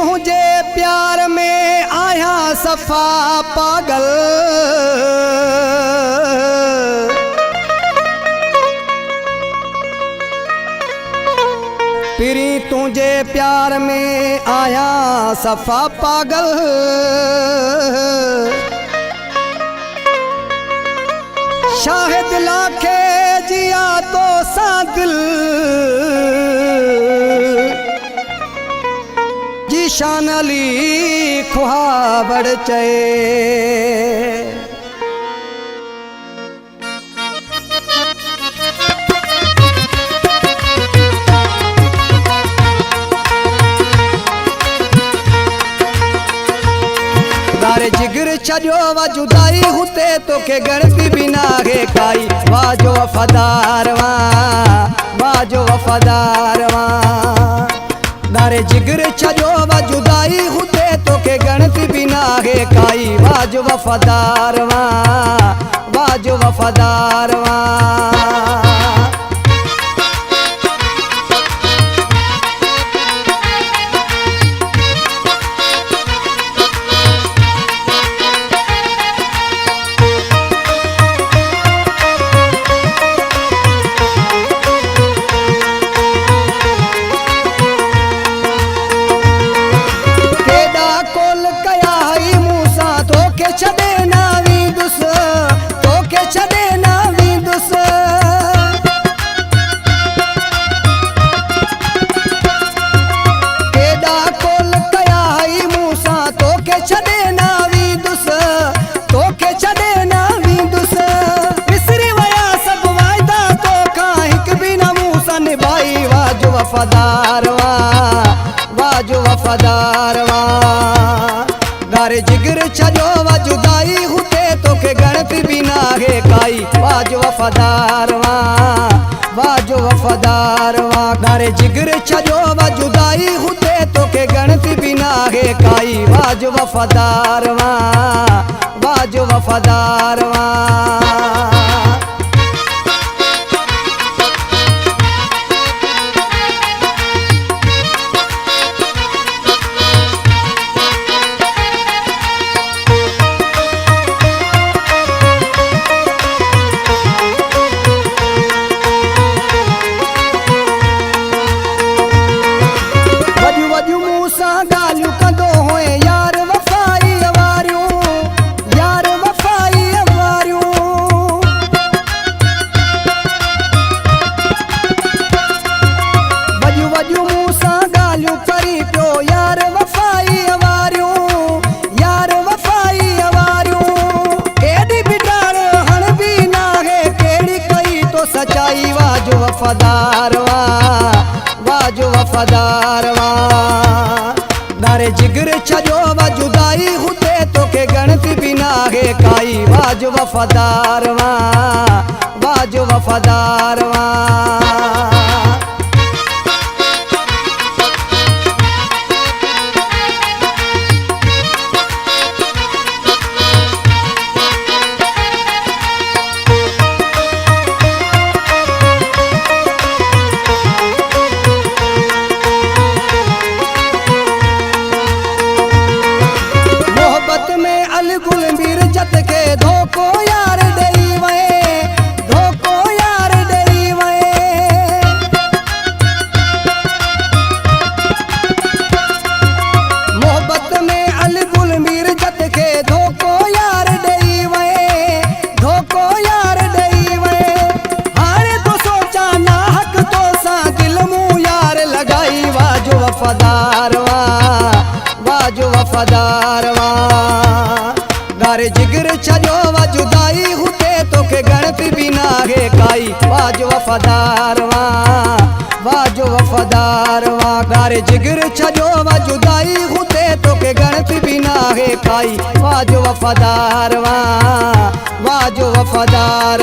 तुझे प्यार में आया सफा पागल। पिरी तुझे प्यार में आया सफा पागल। शाहिद लाखे जिया तो सा दिल जीशान अली ख्वाबड़ चए। दारे जिगर छो वा जुदाई हुते तो के गणती बिना है काई। वाजो वफादार वाजो वफादार दारे जिगर छो वा जुदाई हुते तो के गणती बिना है काई। वाजो वफादार वाजो वफादार वफादार वाजो वफादार गारे जिगर छो वा जुदाई हुते तो के गणती बिना है काई। वाजो वफादार वाजो वफादार गारे जिगर छो वा जुदाई हुते तो के गणती बिना है काई। वाजो वफादार वाजो वफादार वफादार वाजो वफादार दारे जिगर छो वा जुदाई हुते तो के गणती बिना है काई। वाजो वफादार वाजो वफादार वफादार गारे जिगर छो वा जुदाई हुते तो के गणती बिना है काई। वाजो वफादार वाजो वफादार गारे जिगर छो वा जुदाई हुते तो के गणती बिना है काई। वाजो वफादार वाजो वफादार